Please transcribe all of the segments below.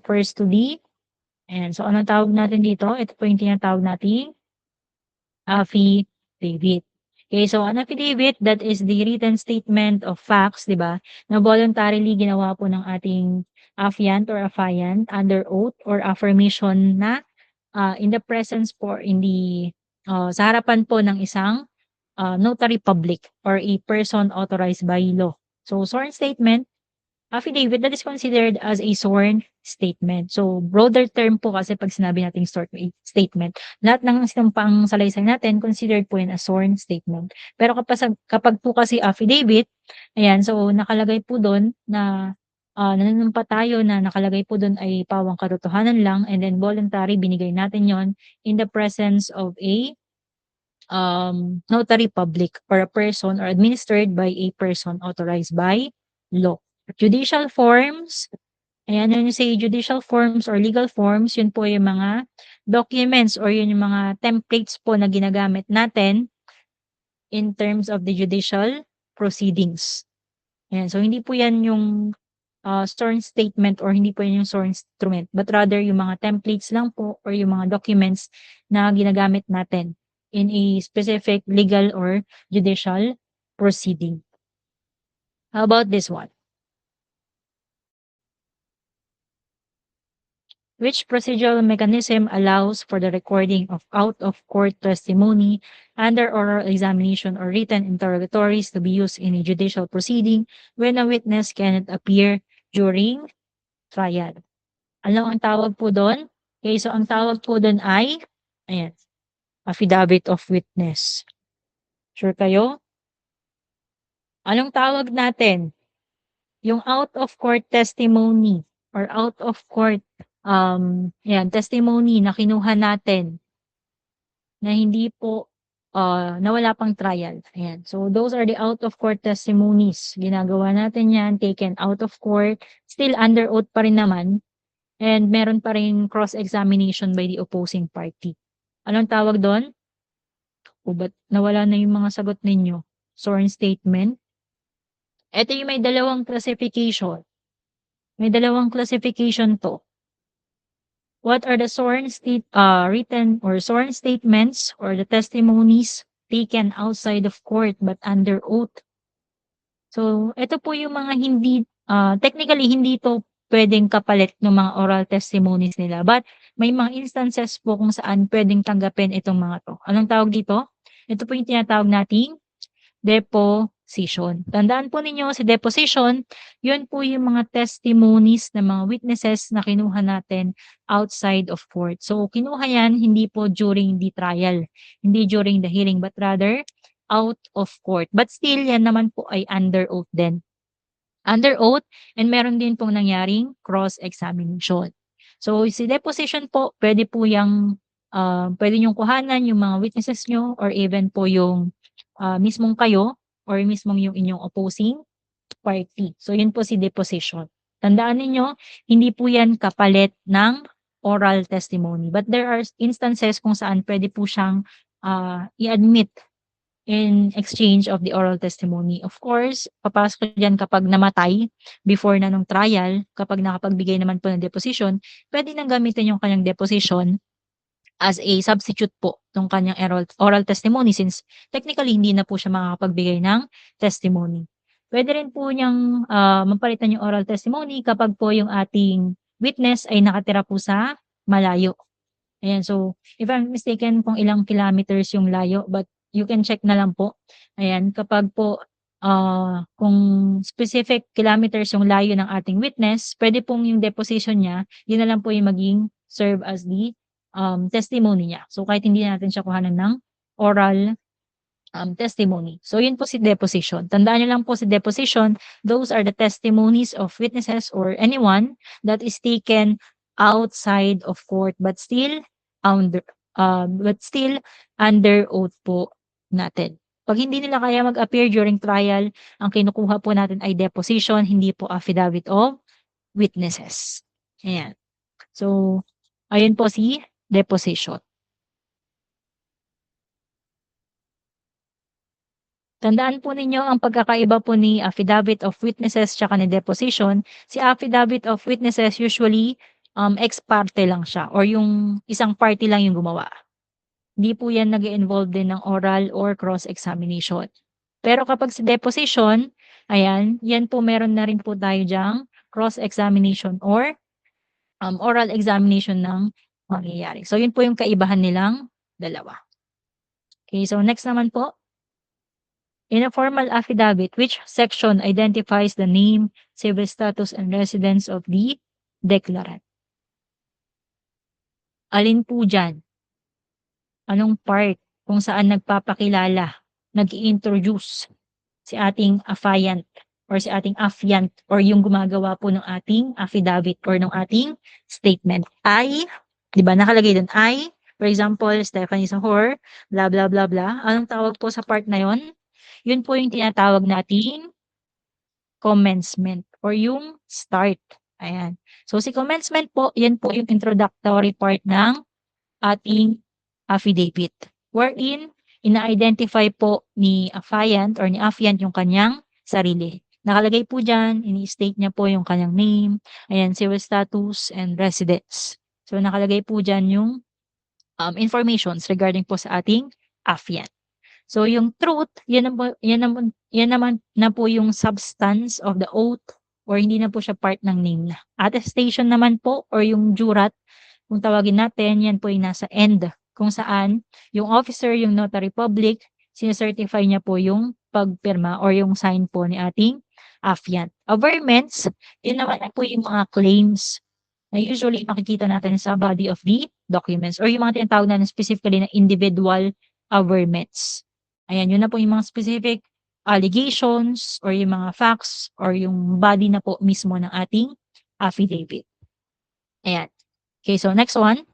refers to the, ayan, so anong tawag natin dito? Ito po yung tinatawag nating affidavit. Okay, so an affidavit, that is the written statement of facts, di ba, na voluntarily ginawa po ng ating affiant or affiant under oath or affirmation na in the presence po, sa harapan po ng isang notary public or a person authorized by law. So, sworn statement, affidavit, that is considered as a sworn statement. So, broader term po kasi pag sinabi nating sworn statement, lahat ng sinampang salaysay natin considered po yan as sworn statement. Pero kapag po kasi affidavit, ayan, so nakalagay po doon na nanunumpa tayo na nakalagay po doon ay pawang katotohanan lang, and then voluntary, binigay natin yon in the presence of a notary public or a person or administered by a person authorized by law. Judicial forms, ayan, when you say judicial forms or legal forms, yun po yung mga documents or yun yung mga templates po na ginagamit natin in terms of the judicial proceedings. Ayan, so hindi po yan yung sworn statement or hindi po yan yung sworn instrument, but rather yung mga templates lang po or yung mga documents na ginagamit natin in a specific legal or judicial proceeding. How about this one? Which procedural mechanism allows for the recording of out-of-court testimony under oral examination or written interrogatories to be used in a judicial proceeding when a witness cannot appear during trial? Ano ang tawag po doon? Okay, so ang tawag po doon ay, ayan, affidavit of witness. Sure kayo? Anong tawag natin? Yung out-of-court testimony or out-of-court testimony na kinuha natin na hindi po na wala pang trial. Ayan. So those are the out-of-court testimonies. Ginagawa natin yan, taken out of court, still under oath pa rin naman, and meron pa rin cross-examination by the opposing party. Anong tawag doon? O ba't nawala na yung mga sagot ninyo? Sworn statement. Ito yung may dalawang classification. May dalawang classification to. What are the written or sworn statements or the testimonies taken outside of court but under oath? So, ito po yung mga hindi, technically, hindi to pwedeng kapalit ng mga oral testimonies nila. But, may mga instances po kung saan pwedeng tanggapin itong mga to. Anong tawag dito? Ito po yung tinatawag nating deposition. Tandaan po ninyo, si deposition, yun po yung mga testimonies ng mga witnesses na kinuha natin outside of court. So, kinuha yan hindi po during the trial, hindi during the hearing, but rather out of court. But still, yan naman po ay under oath din. Under oath, and meron din pong nangyaring cross-examination. So, si deposition po, pwede po pwede nyong kuhanan yung mga witnesses nyo or even po yung mismong kayo or mismong yung inyong opposing party. So, yun po si deposition. Tandaan ninyo, hindi po yan kapalit ng oral testimony. But there are instances kung saan pwede po siyang i-admit in exchange of the oral testimony. Of course, papasok dyan kapag namatay before na nung trial, kapag nakapagbigay naman po ng deposition, pwede nang gamitin yung kanyang deposition as a substitute po ng kanyang oral testimony since technically hindi na po siya makakapagbigay ng testimony. Pwede rin po niyang mapalitan yung oral testimony kapag po yung ating witness ay nakatira po sa malayo. Ayan, so if I'm mistaken kung ilang kilometers yung layo, but you can check na lang po. Ayan, kapag po kung specific kilometers yung layo ng ating witness, pwede pong yung deposition niya, yun na lang po yung maging serve as the testimony niya. So, kahit hindi natin siya kuhanan ng oral testimony. So, yun po si deposition. Tandaan niyo lang po si deposition, those are the testimonies of witnesses or anyone that is taken outside of court but still under oath po natin. Pag hindi nila kaya mag-appear during trial, ang kinukuha po natin ay deposition, hindi po affidavit of witnesses. Ayan. So, ayun po si deposition. Tandaan po ninyo ang pagkakaiba po ni affidavit of witnesses tsaka ni deposition. Si affidavit of witnesses usually ex parte lang siya or yung isang party lang yung gumawa. Hindi po yan nag-i-involve din ng oral or cross-examination. Pero kapag sa deposition, ayan, yan po meron na rin po tayo diyang cross-examination or oral examination ng mangyayari. So yun po yung kaibahan nilang dalawa. Okay, so next naman po, in a formal affidavit, which section identifies the name, civil status, and residence of the declarant? Alin po dyan? Anong part kung saan nagpapakilala, nag-i-introduce si ating affiant or si ating affiant or yung gumagawa po ng ating affidavit or ng ating statement? I, di ba nakalagay doon, I, for example, Stephanie Sahor, blah, blah, blah, blah. Anong tawag po sa part na yon? Yun po yung tinatawag nating commencement or yung start. Ayan. So si commencement po, yan po yung introductory part ng ating affidavit. Wherein, ina-identify po ni affiant or ni affiant yung kanyang sarili. Nakalagay po dyan, ini-state niya po yung kanyang name, ayan, civil status, and residence. So nakalagay po dyan yung informations regarding po sa ating affiant. So yung truth, yan naman na po yung substance of the oath or hindi na po siya part ng name na. Attestation naman po or yung jurat, kung tawagin natin, yan po yung nasa end kung saan yung officer, yung notary public, sinecertify niya po yung pagpirma or yung sign po ni ating affiant. Averments, yun naman na po yung mga claims na usually makikita natin sa body of the documents or yung mga tinatawag natin specifically na individual averments. Ayan, yun na po yung mga specific allegations or yung mga facts or yung body na po mismo ng ating affidavit. Ayan. Okay, so next one.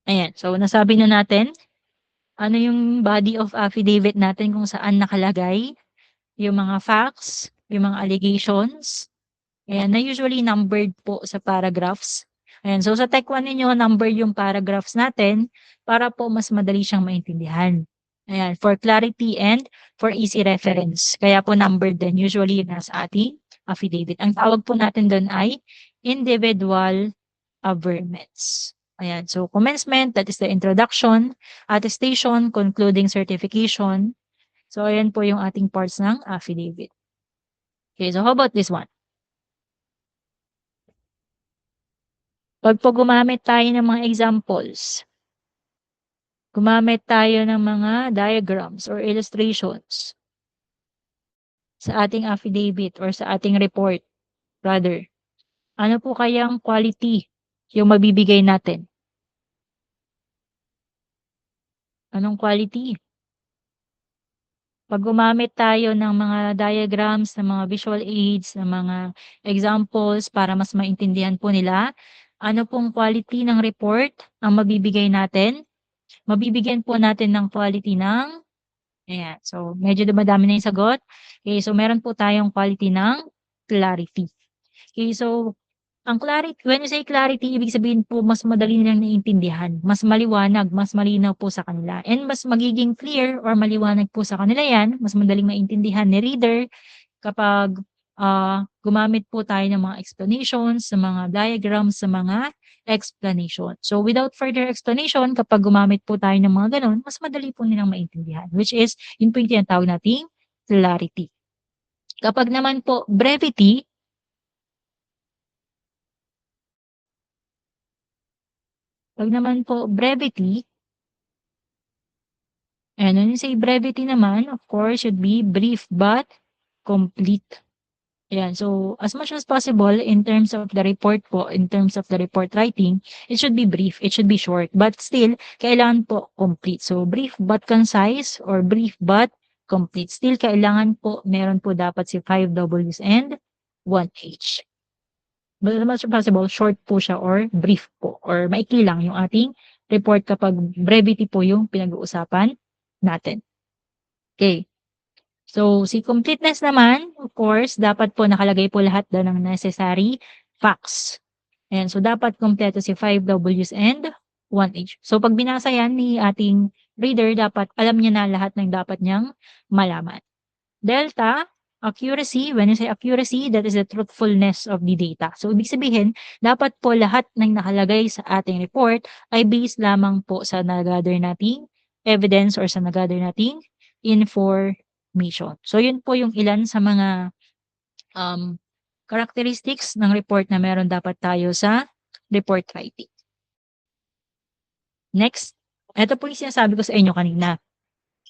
Ayan, so nasabi na natin ano yung body of affidavit natin kung saan nakalagay yung mga facts, yung mga allegations. Ayan, na usually numbered po sa paragraphs. Ayan, so sa Tech 1 ninyo, number yung paragraphs natin para po mas madali siyang maintindihan. Ayan, for clarity and for easy reference. Kaya po numbered din, usually yun nasa ating affidavit. Ang tawag po natin doon ay individual averments. Ayan, so commencement, that is the introduction, attestation, concluding certification. So ayan po yung ating parts ng affidavit. Okay, so how about this one? Pag po gumamit tayo ng mga examples, gumamit tayo ng mga diagrams or illustrations sa ating affidavit or sa ating report, rather, ano po kayang quality yung mabibigay natin? Anong quality? Pag gumamit tayo ng mga diagrams, ng mga visual aids, ng mga examples para mas maintindihan po nila, ano pong quality ng report ang mabibigay natin? Mabibigyan po natin ng quality ng, ayan, so medyo dumadami na yung sagot. Okay, so meron po tayong quality ng clarity. Okay, so ang clarity, when you say clarity, ibig sabihin po mas madali nilang naiintindihan, mas maliwanag, mas malinaw po sa kanila. And mas magiging clear or maliwanag po sa kanila yan, mas madaling maintindihan ni reader kapag gumamit po tayo ng mga explanations, sa mga diagrams, sa mga explanation. So without further explanation, kapag gumamit po tayo ng mga ganun, mas madali po nilang maintindihan, which is yun po yung tinatawag nating clarity. Kapag naman po brevity, and when you say brevity naman, of course, should be brief but complete. Ayan, so as much as possible in terms of the report po, in terms of the report writing, it should be brief, it should be short, but still, kailangan po complete. So brief but concise or brief but complete. Still, kailangan po, meron po dapat si 5 Ws and 1 H. But as much as possible, short po siya or brief po or maikli lang yung ating report kapag brevity po yung pinag-uusapan natin. Okay. So, si completeness naman, of course, dapat po nakalagay po lahat doon ng necessary facts. Ayan, so dapat kompleto si 5 Ws and 1 H. So, pag binasa yan ni ating reader, dapat alam niya na lahat ng dapat niyang malaman. Delta, Accuracy, when you say accuracy, that is the truthfulness of the data. So, ibig sabihin, dapat po lahat ng nakalagay sa ating report ay based lamang po sa nagather nating evidence or sa nagather nating information. So, yun po yung ilan sa mga um, characteristics ng report na meron dapat tayo sa report writing. Next, ito po yung sinasabi ko sa inyo kanina.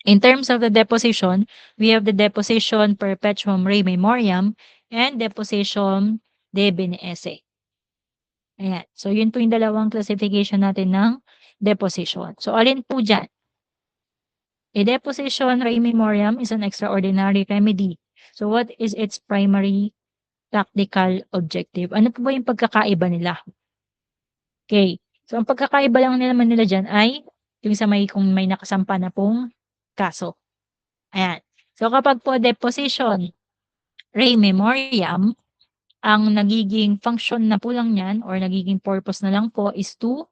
In terms of the deposition, we have the deposition perpetuum rei memoriam and deposition de bene esse. Ayan. So, yun po yung dalawang classification natin ng deposition. So, alin po dyan? A deposition rei memoriam is an extraordinary remedy. So, what is its primary practical objective? Ano po ba yung pagkakaiba nila? Okay. So, ang pagkakaiba lang naman nila dyan ay yung sa kung may nakasampa na pong kaso. Ayan. So, kapag po deposition rei memoriam, ang nagiging function na po lang niyan or nagiging purpose na lang po is to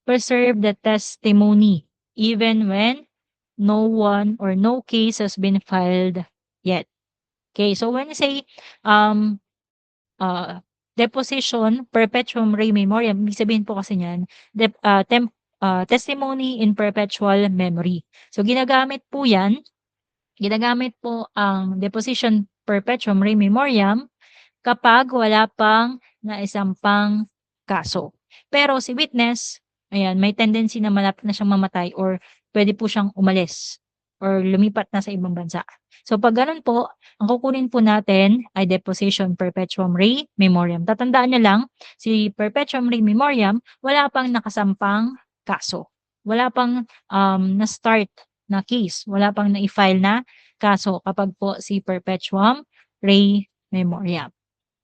preserve the testimony even when no one or no case has been filed yet. Okay, so when you say um, deposition perpetuum rei memoriam, ibig sabihin po kasi niyan, testimony in perpetual memory. So ginagamit po ang deposition perpetuum rei memoriam kapag wala pang naisampang kaso. Pero si witness, ayan, may tendency na malapit na siyang mamatay or pwede po siyang umalis or lumipat na sa ibang bansa. So pag ganun po, ang kukunin po natin ay deposition perpetuum rei memoriam. Tatandaan niyo lang, si perpetuum rei memoriam, wala pang nakasampang kaso. Wala pang na-start na case. Wala pang na-file na kaso kapag po si perpetuum rei memoriam.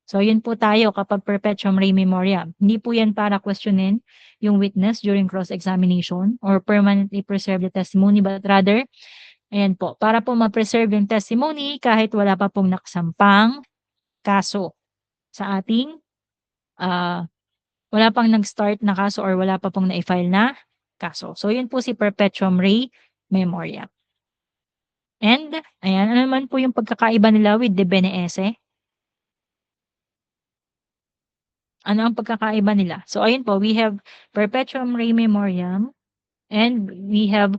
So, yun po tayo kapag perpetuum rei memoriam. Hindi po yan para questionin yung witness during cross-examination or permanently preserve the testimony, but rather, ayan po, para po ma-preserve yung testimony kahit wala pa pong nakasampang kaso sa ating, wala pang nag-start na kaso or wala pa pong na-file na kaso. So, yun po si perpetuum rei memoriam. And, ayan, ano naman po yung pagkakaiba nila with de bene esse? Ano ang pagkakaiba nila? So, ayun po, we have perpetuum rei memoriam and we have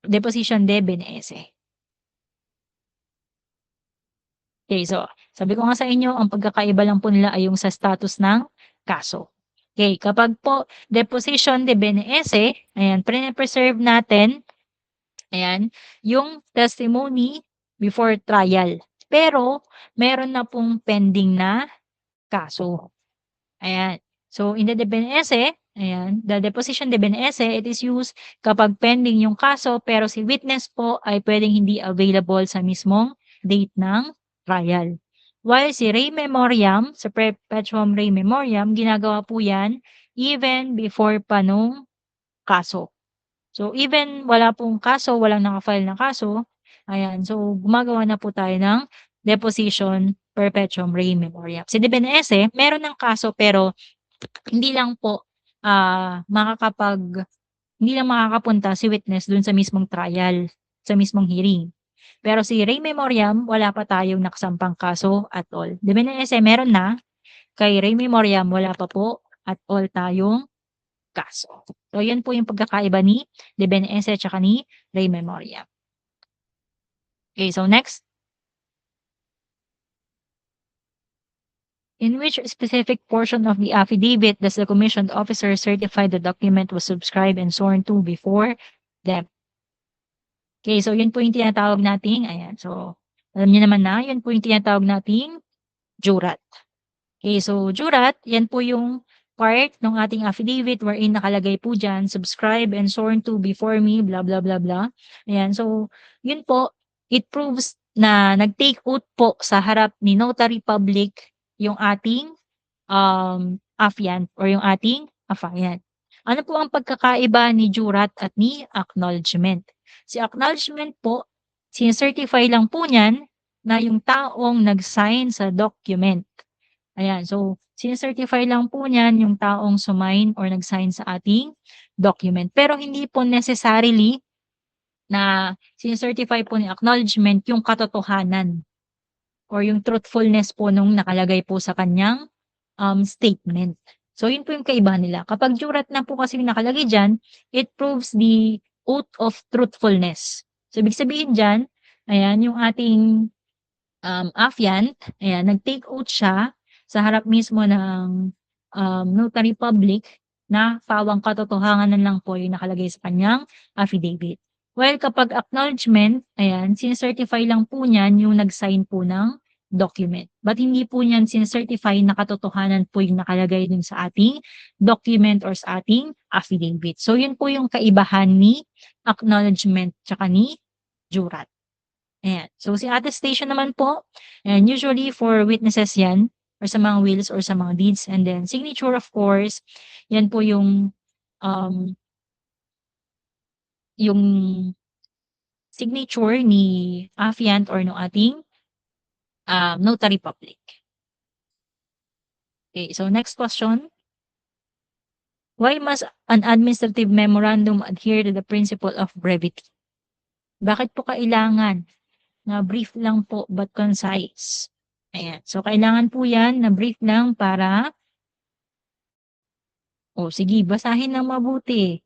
deposition de bene esse. Okay, so sabi ko nga sa inyo, ang pagkakaiba lang po nila ay yung sa status ng kaso. Okay, kapag po deposition de bene esse, ayan, preserve natin, ayan, yung testimony before trial. Pero, meron na pong pending na kaso. Ayan. So, in the de bene esse, ayan, the deposition de bene esse, it is used kapag pending yung kaso pero si witness po ay pwedeng hindi available sa mismong date ng trial. While si rei memoriam, sa perpetuum rei memoriam, ginagawa po yan even before pa nung kaso. So, even wala pong kaso, walang naka-file na kaso, ayan, so gumagawa na po tayo ng deposition perpetuum rei memoriam. Si de bene esse, meron ng kaso pero hindi lang po, hindi lang makakapunta si witness dun sa mismong trial, sa mismong hearing. Pero si rei memoriam, wala pa tayong nakasampang kaso at all. De bene esse meron na, kay rei memoriam wala pa po at all tayong kaso. So, yun po yung pagkakaiba ni de bene esse tsaka ni rei memoriam. Okay, so next. In which specific portion of the affidavit does the commissioned officer certify the document was subscribed and sworn to before them? Okay, so yun po yung tinatawag nating, ayan, so alam niyo naman na, yun po yung tinatawag nating jurat. Okay, so jurat, yan po yung part ng ating affidavit wherein nakalagay po dyan, subscribe and sworn to before me, blah, blah, blah, blah. Ayan, so yun po, it proves na nag-take oath po sa harap ni notary public yung ating affiant or yung ating affiant. Ano po ang pagkakaiba ni jurat at ni acknowledgement? Si acknowledgement po, sine-certify lang po niyan na yung taong nag-sign sa document. Ayan, so sine-certify lang po niyan yung taong sumain or nag-sign sa ating document. Pero hindi po necessarily na sine-certify po ni acknowledgement yung katotohanan or yung truthfulness po nung nakalagay po sa kanyang statement. So yun po yung kaibahan nila. Kapag jurat na po kasi yung nakalagay diyan, it proves the oath of truthfulness. So ibig sabihin diyan, ayan yung ating affiant, ayan nag-take oath siya sa harap mismo ng notary public na pawang katotohanan lang po yung nakalagay sa kanyang affidavit. While kapag acknowledgement, ayan, sine-certify lang po niyan yung nag-sign po ng document. But hindi po niyan sine-certify na katotohanan po yung nakalagay dun sa ating document or sa ating affidavit. So yun po yung kaibahan ni acknowledgement tsaka ni jurat. Ayan. So si attestation naman po, and usually for witnesses yan or sa mga wills or sa mga deeds, and then signature of course, yan po um, yung signature ni affiant or no ating notary public. Okay, so next question. Why must an administrative memorandum adhere to the principle of brevity? Bakit po kailangan na brief lang po but concise? Ayan. So kailangan po yan na brief lang para sige basahin ng mabuti.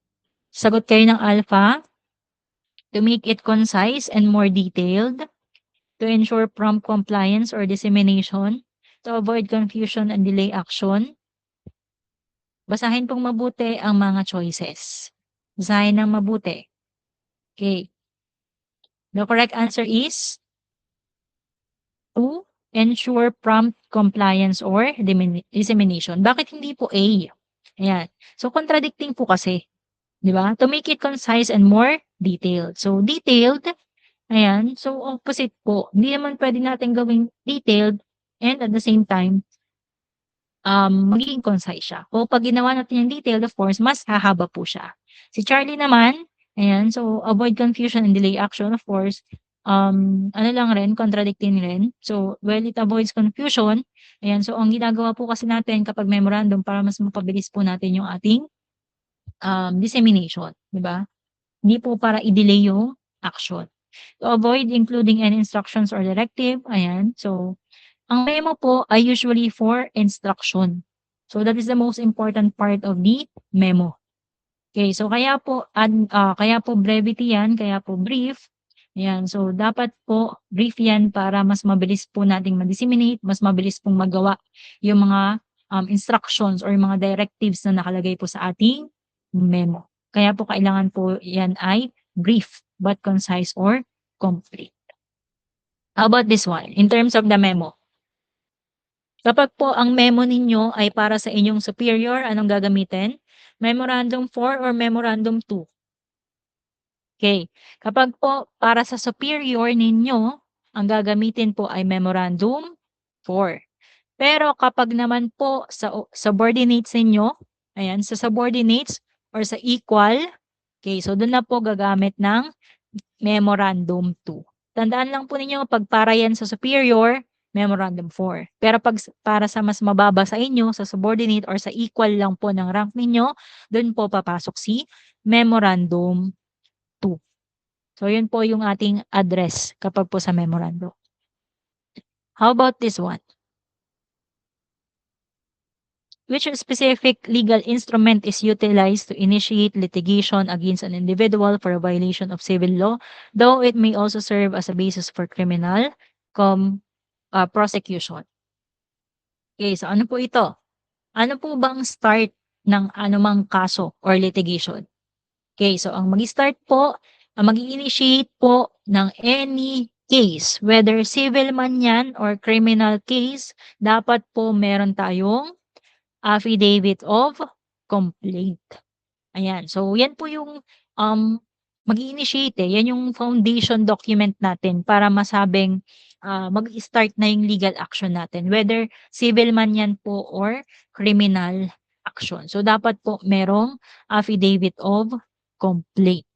Sagot kayo ng alpha, to make it concise and more detailed, to ensure prompt compliance or dissemination, to avoid confusion and delay action. Basahin pong mabuti ang mga choices. Basahin ng mabuti. Okay. The correct answer is to ensure prompt compliance or dissemination. Bakit hindi po A? Ayan. So contradicting po kasi. 'Di ba? To make it concise and more detailed. So detailed, ayan, so opposite po. Hindi naman puwede natin gawing detailed and at the same time, magiging concise siya. O 'pag ginawa natin yung detailed, of course, mas hahaba po siya. Si Charlie naman, ayan, so avoid confusion and delay action, of course, ano lang rin, contradicting rin. So, while it avoids confusion, ayan, so ang ginagawa po kasi natin kapag memorandum para mas mapabilis po natin yung ating, dissemination, 'di ba? Hindi po para i-delay yung action. To avoid including any instructions or directive, ayan. So, ang memo po ay usually for instruction. So, that is the most important part of the memo. Okay, so kaya po brevity yan, kaya po brief. Ayan, so dapat po brief yan para mas mabilis po nating ma-disseminate, mas mabilis pong magawa yung mga instructions or yung mga directives na nakalagay po sa ating memo. Kaya po kailangan po yan ay brief but concise or complete. How about this one? In terms of the memo. Kapag po ang memo ninyo ay para sa inyong superior, anong gagamitin? Memorandum 4 or Memorandum 2? Okay. Kapag po para sa superior ninyo, ang gagamitin po ay Memorandum 4. Pero kapag naman po sa subordinates ninyo, ayan, sa subordinates or sa equal, okay, so dun na po gagamit ng Memorandum 2. Tandaan lang po ninyo, pag para yan sa superior, Memorandum 4. Pero pag para sa mas mababa sa inyo, sa subordinate or sa equal lang po ng rank ninyo, dun po papasok si Memorandum 2. So, yun po yung ating address kapag po sa memorandum. How about this one? Which specific legal instrument is utilized to initiate litigation against an individual for a violation of civil law, though it may also serve as a basis for criminal prosecution? Okay, so ano po ito? Ano po bang start ng anumang kaso or litigation? Okay, so ang mag-start po, ang mag-initiate po ng any case, whether civil man yan or criminal case, dapat po meron tayong affidavit of complaint. Ayan, so yan po yung mag-initiate yan yung foundation document natin para masabing mag-start na yung legal action natin, whether civil man yan po or criminal action. So dapat po merong affidavit of complaint.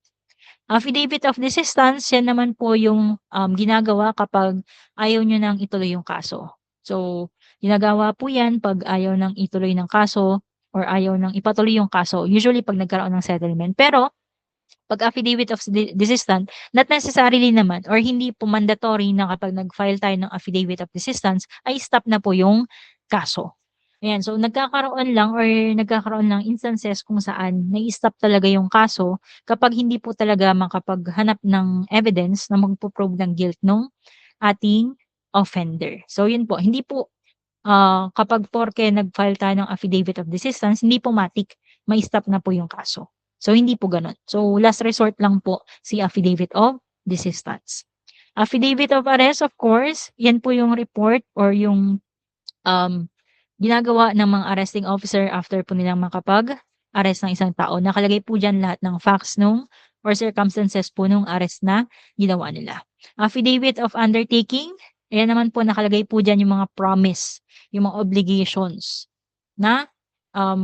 Affidavit of desistance, yan naman po yung ginagawa kapag ayaw nyo nang ituloy yung kaso. So, ginagawa po yan pag ayaw nang ituloy ng kaso or ayaw nang ipatuloy yung kaso, usually pag nagkaroon ng settlement. Pero, 'Pag affidavit of desistant, not necessarily naman or hindi po mandatory na kapag nag-file tayo ng affidavit of desistance ay stop na po yung kaso. Ayan, so nagkakaroon lang or nagkakaroon ng instances kung saan nai-stop talaga yung kaso kapag hindi po talaga makapaghanap ng evidence na magpo-prove ng guilt nung ating offender. So yun po, hindi po, kapag porke nag-file tayo ng affidavit of desistance, hindi po matik mai-stop na po yung kaso. So hindi po gano'n. So last resort lang po si affidavit of desistance. Affidavit of arrest of course, yan po yung report or yung, um, ginagawa ng mga arresting officer after po nilang makapag-arrest ng isang tao. Nakalagay po diyan lahat ng facts nung or circumstances po nung arrest na ginawa nila. Affidavit of undertaking, ayan naman po nakalagay po diyan yung mga promise, yung mga obligations na,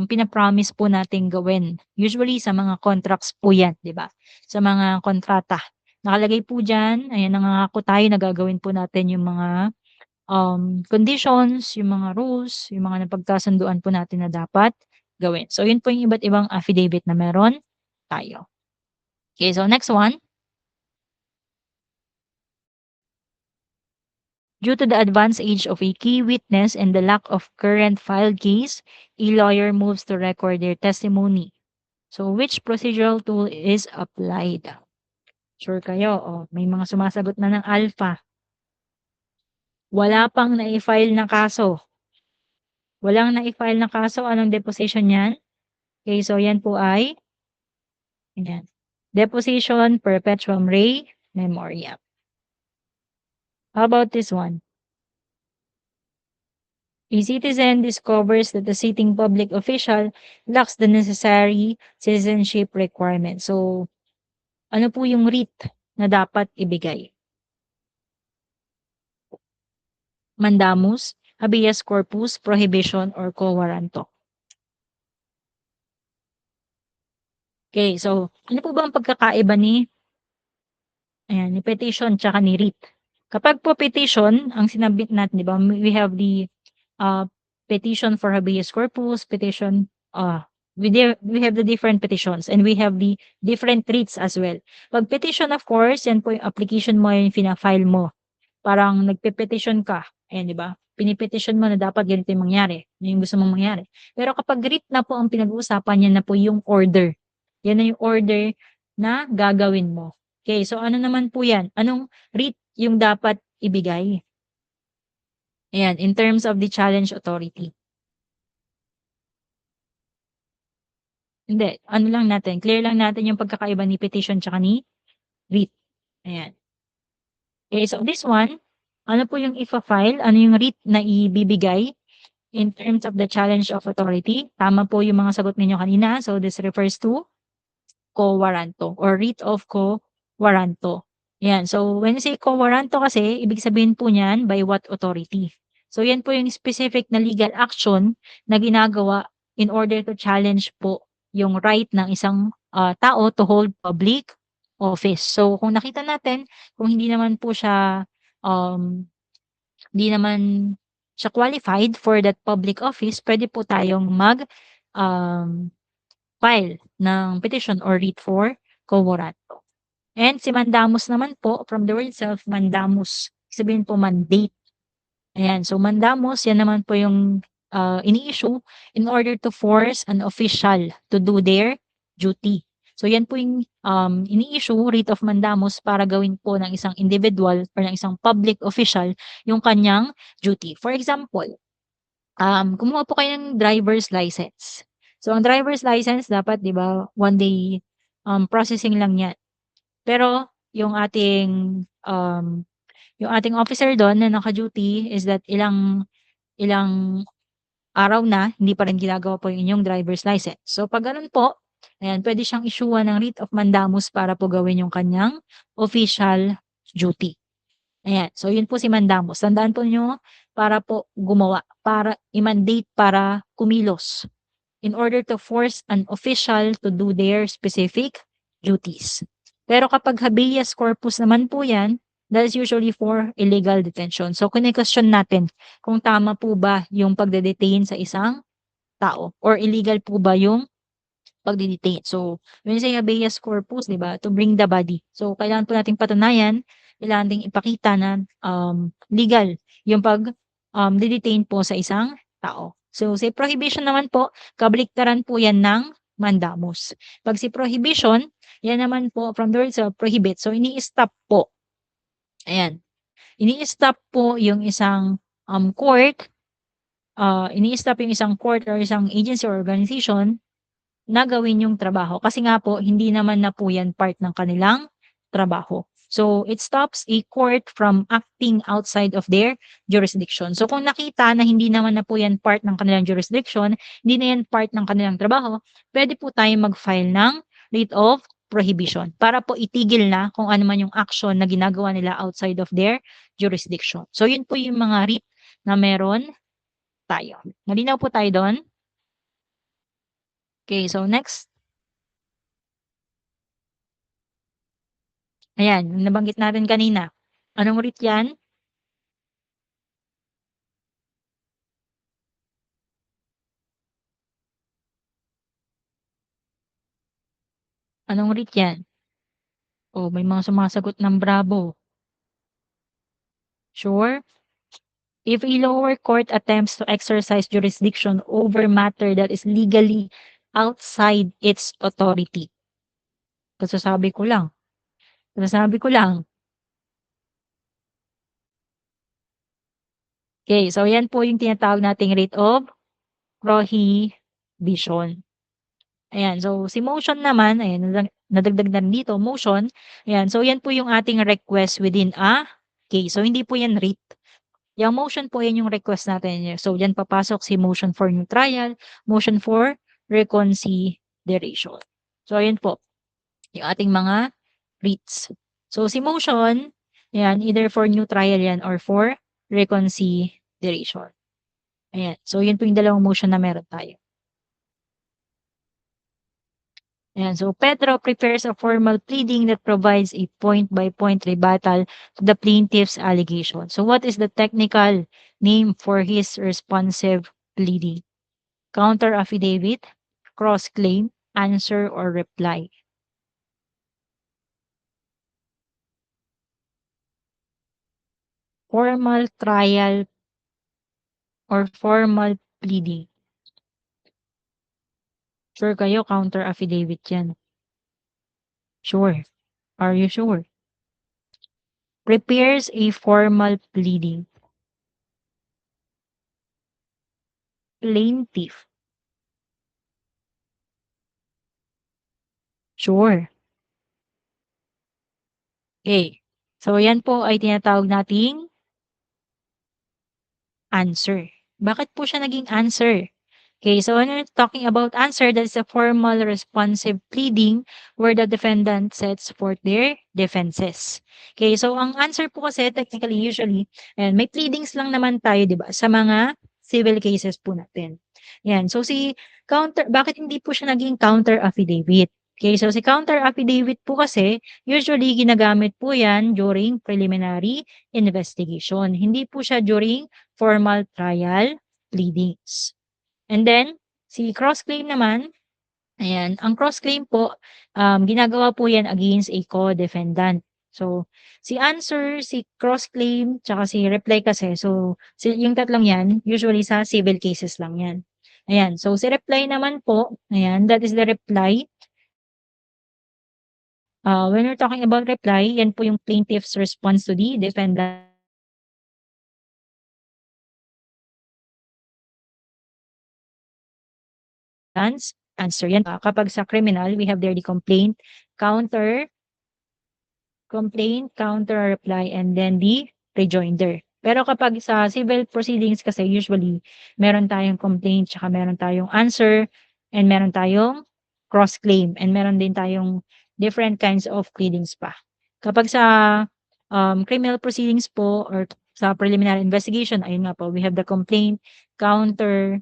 pina-promise po nating gawin. Usually sa mga contracts po yan, 'di ba? Sa mga kontrata. Nakalagay po diyan, ayan nangangako tayo na gagawin po natin yung mga conditions, yung mga rules, yung mga napagkasunduan po natin na dapat gawin. So yun po yung iba't ibang affidavit na meron tayo. Okay, so next one. Due to the advanced age of a key witness and the lack of current filed case, a lawyer moves to record their testimony. So which procedural tool is applied? Sure kayo, may mga sumasagot na ng alpha. Wala pang nai-file na kaso. Walang nai-file na kaso, anong deposition yan? Okay, so yan po ay ayan, deposition perpetuam rei memoriam. How about this one? A citizen discovers that the sitting public official lacks the necessary citizenship requirement. So, ano po yung writ na dapat ibigay? Mandamus, habeas corpus, prohibition, or quo warranto? Okay, so ano po ba ang pagkakaiba ni petition tsaka ni writ? Kapag po petition, ang sinabit natin, 'di ba, we have the petition for habeas corpus, petition, we have the different petitions and we have the different writs as well. Pag petition, of course, yan po yung application mo, yung fina-file mo. Parang nagpe-petition ka, ayan, 'di ba? Pinipetition mo na dapat ganito yung mangyari, yun yung gusto mong mangyari. Pero kapag writ na po ang pinag-uusapan, yan na po yung order. Yan na yung order na gagawin mo. Okay, so ano naman po yan? Anong writ yung dapat ibigay? Ayan, in terms of the challenge authority. Hindi, ano lang natin, clear lang natin yung pagkakaiba ni petition tsaka ni writ. Ayan. Okay, so this one, ano po yung ifa-file, ano yung writ na ibibigay in terms of the challenge of authority? Tama po yung mga sagot ninyo kanina. So this refers to quo warranto or writ of quo warranto. Yan. So when you say quo warranto kasi, ibig sabihin po niyan by what authority? So yan po yung specific na legal action na ginagawa in order to challenge po yung right ng isang tao to hold public office. So kung nakita natin, kung hindi naman po siya hindi naman siya qualified for that public office, pwede po tayong file ng petition or writ for quo warranto. And si mandamus naman po, from the word itself, mandamus, sabihin po mandate. Ayan, so mandamus, yan naman po yung ini-issue in order to force an official to do their duty. So yan po yung ini-issue, writ of mandamus, para gawin po ng isang individual or ng isang public official yung kanyang duty. For example, kumuha po kayo ng driver's license. So ang driver's license dapat, 'di ba, one day processing lang 'yan. Pero yung ating officer do'n na naka-duty is that ilang ilang araw na hindi pa rin ginagawa po yung inyong driver's license. So 'pag gano'n po, ayan, puwede siyang issue-an ng writ of mandamus para po gawin yung kanyang official duty. Ayan, so yun po si mandamus. Tandaan po niyo, para po gumawa, para i-mandate, para kumilos in order to force an official to do their specific duties. Pero kapag habeas corpus naman po yan, that is usually for illegal detention. So kine-question natin kung tama po ba yung pagde-detain sa isang tao or illegal po ba yung pagde-detain. So, when you say habeas corpus, 'di ba, to bring the body. So, kailangan po nating patunayan, kailangan ding ipakita na, legal yung de-detain po sa isang tao. So, si prohibition naman po, kabaliktaran po 'yan ng mandamus. 'Pag si prohibition, 'yan naman po from the words of prohibit, so ini-stop po, ayan. Ini-stop po yung isang, court, ini-stop yung isang court or isang agency or organization na gawin yung trabaho kasi nga po hindi naman na po yan part ng kanilang trabaho. So, it stops a court from acting outside of their jurisdiction. So, kung nakita na hindi naman na po yan part ng kanilang jurisdiction, hindi na yan part ng kanilang trabaho, pwede po tayong mag-file ng writ of prohibition para po itigil na kung ano man yung action na ginagawa nila outside of their jurisdiction. So, yun po yung mga writ na meron tayo. Malinaw po tayo doon? Okay, so next. Ayan, yung nabanggit natin kanina. Anong writ yan? Anong writ yan? Oh, may mga sumasagot ng bravo. Sure? If a lower court attempts to exercise jurisdiction over matter that is legally outside its authority. Kasasabi ko lang. Kasasabi ko lang. Okay, so yan po yung tinatawag nating writ of prohibition. Ayan, so si motion naman, ayan, nadagdag na rin dito, motion. Ayan, so yan po yung ating request within a case. So hindi po yan writ. Yung motion po yan yung request natin. So yan papasok si motion for new trial, motion for reconsideration. So ayan po, yung ating mga writs. So si motion, ayan, either for new trial yan or for reconsideration. Ayan, so yun po yung dalawang motion na meron tayo. Ayan, so Pedro prepares a formal pleading that provides a point-by-point rebuttal to the plaintiff's allegation. So what is the technical name for his responsive pleading? Counter affidavit, cross-claim, answer, or reply? Formal trial or formal pleading? Sure kayo, counter affidavit yan. Sure. Are you sure? Prepares a formal pleading. Plaintiff. Sure. Okay. So, yan po ay tinatawag nating answer. Bakit po siya naging answer? Okay, so when we're talking about answer, that is a formal responsive pleading where the defendant sets forth their defenses. Okay, so ang answer po kasi technically usually, and may pleadings lang naman tayo, di ba, sa mga civil cases po natin. Yan, so si bakit hindi po siya naging counter affidavit? Okay, so si counter affidavit po kasi, usually ginagamit po yan during preliminary investigation. Hindi po siya during formal trial pleadings. And then, si cross-claim naman, ayan, ang cross-claim po, ginagawa po yan against a co-defendant. So, si answer, si cross-claim, tsaka si reply kasi, so, yung tatlong yan, usually sa civil cases lang yan. Ayan, so si reply naman po, ayan, that is the reply. When we're talking about reply, yan po yung plaintiff's response to the defendant's answer. Yan, kapag sa criminal, we have there the complaint, counter reply, and then the rejoinder. Pero kapag sa civil proceedings kasi usually meron tayong complaint, tsaka meron tayong answer, and meron tayong cross-claim, and meron din tayong different kinds of pleadings pa. Kapag sa criminal proceedings po or sa preliminary investigation, ayun nga po, we have the complaint, counter,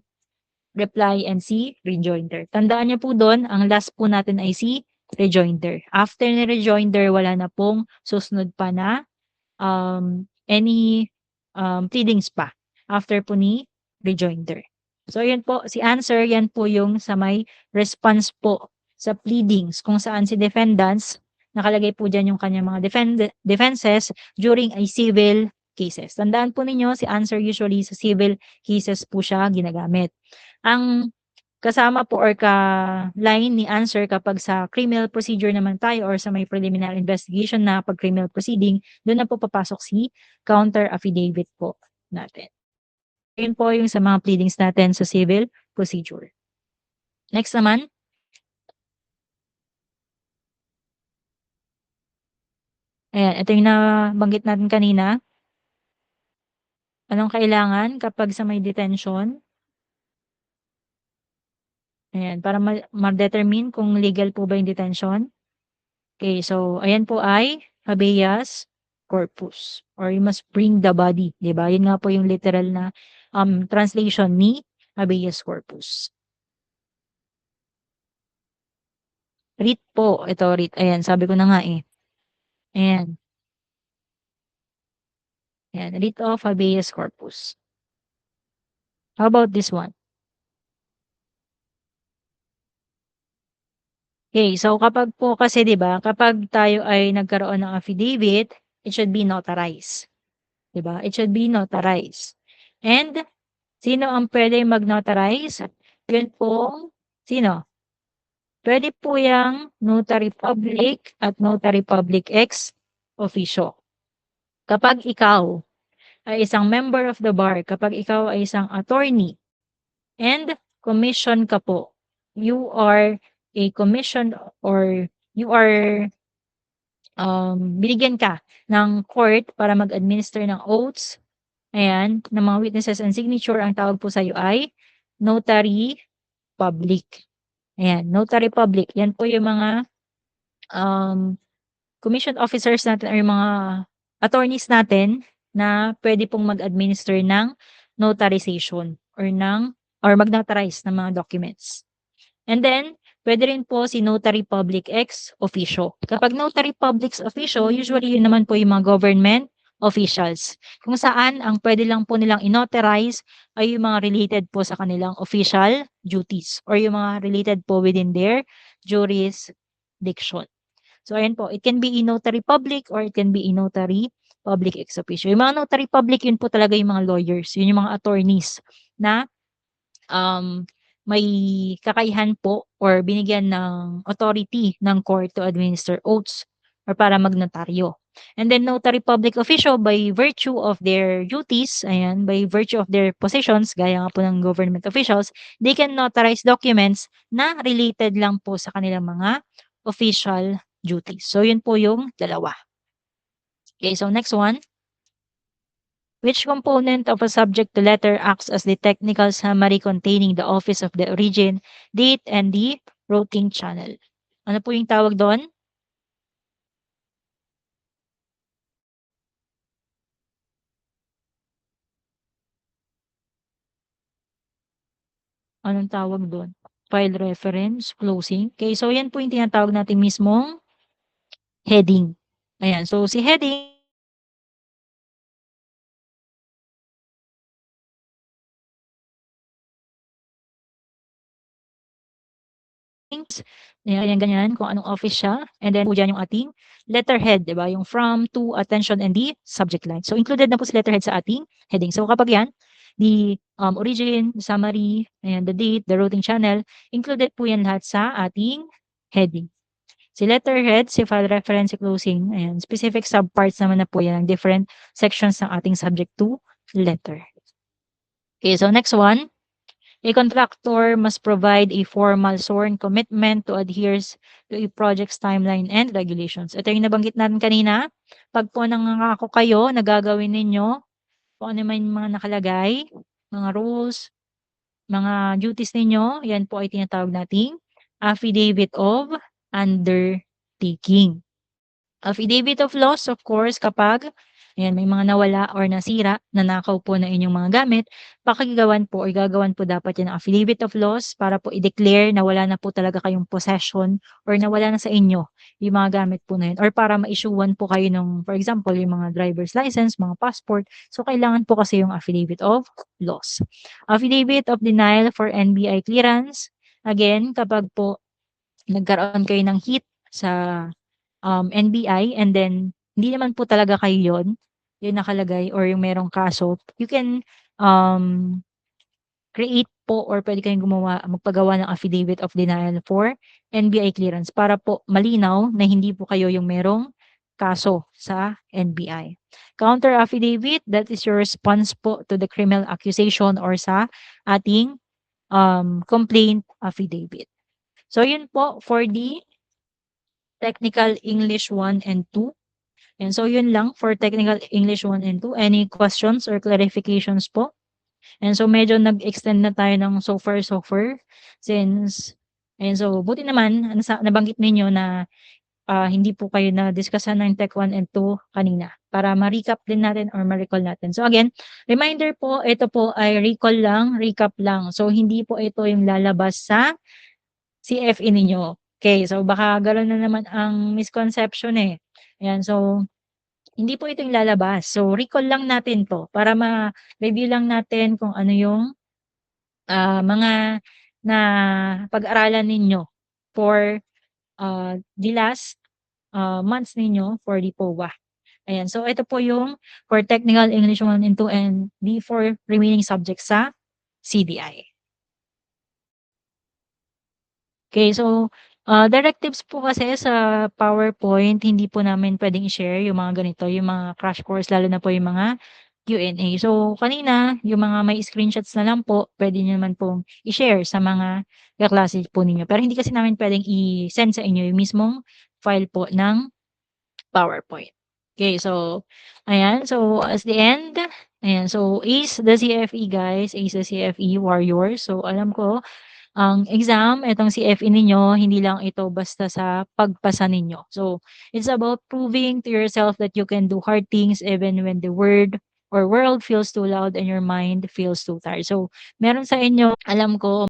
reply, and si rejoinder. Tandaan niyo po doon, ang last po natin ay si rejoinder. After ni rejoinder, wala na pong susunod pa na any pleadings pa after po ni rejoinder. So yun po, si answer, yan po yung sa may response po sa pleadings kung saan si defendants, nakalagay po diyan yung kanyang mga defenses during a civil cases. Tandaan po ninyo, si answer usually sa civil cases po siya ginagamit. Ang kasama po or ka-line ni answer kapag sa criminal procedure naman tayo or sa may preliminary investigation na pag criminal proceeding, doon na po papasok si counter affidavit po natin. Yun po yung sa mga pleadings natin sa civil procedure. Next naman. Ayan, ito yung nabanggit natin kanina. Anong kailangan kapag sa may detention? Ayan, para ma-determine kung legal po ba yung detention. Okay, so ayan po ay habeas corpus or you must bring the body, 'di ba? Yun nga po yung literal na translation ni habeas corpus. Writ po, ito writ. Ayan, sabi ko na nga eh. Ayan. Ayan, writ of habeas corpus. How about this one? Okay, so kapag po kasi 'di ba, kapag tayo ay nagkaroon ng affidavit, it should be notarized. 'Di ba? It should be notarized. And sino ang pwedeng mag-notarize? Yun pong sino? Pwede po yang notary public at notary public ex officio. Kapag ikaw ay isang member of the bar, kapag ikaw ay isang attorney and commission ka po, you are a commission or you are binigyan ka ng court para mag-administer ng oaths, ayan, ng mga witnesses and signature, ang tawag po sa'yo ay notary public. Ayan, notary public. Yan po yung mga commissioned officers natin or yung mga attorneys natin na pwede pong mag-administer ng notarization or mag-notarize ng mga documents. And then, pwede rin po si notary public ex officio. Kapag notary public ex officio, usually yun naman po yung mga government officials. Kung saan ang pwede lang po nilang inauthorize ay yung mga related po sa kanilang official duties or yung mga related po within their jurisdiction. So ayan po, it can be a notary public or it can be a notary public ex officio. Yung mga notary public, yun po talaga yung mga lawyers, yun yung mga attorneys na may kakayahan po or binigyan ng authority ng court to administer oaths or para magnotaryo. And then notary public official, by virtue of their duties, ayan, by virtue of their positions, gaya nga po ng government officials, they can notarize documents na related lang po sa kanilang mga official duties. So yun po yung dalawa. Okay, so next one. Which component of a subject to letter acts as the technical summary containing the office of the origin, date, and the routing channel? Ano po yung tawag doon? Anong tawag doon? File reference, closing. Okay, so yan po yung tinatawag natin mismong heading. Ayan, so si heading, ayan, ganyan, kung anong office siya. And then po dyan yung ating letterhead, di ba? Yung from, to, attention, and the subject line. So included na po si letterhead sa ating heading. So kapag yan, the origin, the summary, and the date, the routing channel, included po yan lahat sa ating heading. Si letterhead, si file reference, si closing, ayan, specific subparts naman na po yan ng different sections ng ating subject to letter. Okay, so next one. A contractor must provide a formal sworn commitment to adhere to a project's timeline and regulations. Ito yung nabanggit natin kanina. Pag po nangangako kayo na gagawin ninyo, kung ano man yung mga nakalagay, mga rules, mga duties ninyo, yan po ay tinatawag nating affidavit of undertaking. Affidavit of loss, of course, kapag Ayan, may mga nawala or nasira, nanakaw po na inyong mga gamit, pakagawan po or gagawan po dapat yan ng affidavit of loss para po i-declare na wala na po talaga kayong possession or nawala na sa inyo yung mga gamit po na yun or para ma-issuean po kayo ng, for example, yung mga driver's license, mga passport. So, kailangan po kasi yung affidavit of loss. Affidavit of denial for NBI clearance. Again, kapag po nagkaroon kayo ng hit sa NBI and then hindi naman po talaga kayo yung nakalagay or yung merong kaso, you can um, create po or pwede kayong magpagawa ng affidavit of denial for NBI clearance para po malinaw na hindi po kayo yung merong kaso sa NBI. Counter affidavit, that is your response po to the criminal accusation or sa ating complaint affidavit. So yun po for the Technical English 1 and 2. And so yun lang for Technical English 1 and 2. Any questions or clarifications po? And so medyo nag-extend na tayo ng so far since and so buti naman nabanggit ninyo na hindi po kayo na-discussan ng Tech 1 and 2 kanina para ma-recap din natin or ma-recall natin. So again, reminder po, ito po ay recap lang. So hindi po ito yung lalabas sa CFE ninyo. Okay, so baka gano'n na naman ang misconception eh. Ayan, so hindi po ito yung lalabas. So recall lang natin 'to para ma-review lang natin kung ano yung mga napag-aralan ninyo for the last months ninyo for the POA. Ayan, so ito po yung for Technical English 1 and 2 and the 4 remaining subjects sa CDI. Okay, so directives po kasi sa PowerPoint hindi po namin puwedeng i-share yung mga ganito, yung mga crash course lalo na po yung mga Q&A. So kanina yung mga may screenshots na lang po puwede niyo naman pong i-share sa mga kaklase po ninyo. Pero hindi kasi namin puwedeng i-send sa inyo yung mismong file po ng PowerPoint. Okay, so ayan, so as the end, ayan, so Ace the CFE guys, Ace the CFE warrior. So alam ko ang exam, itong CFE ninyo, hindi lang ito basta sa pagpasa ninyo. So, it's about proving to yourself that you can do hard things even when the word or world feels too loud and your mind feels too tired. So, meron sa inyo, alam ko,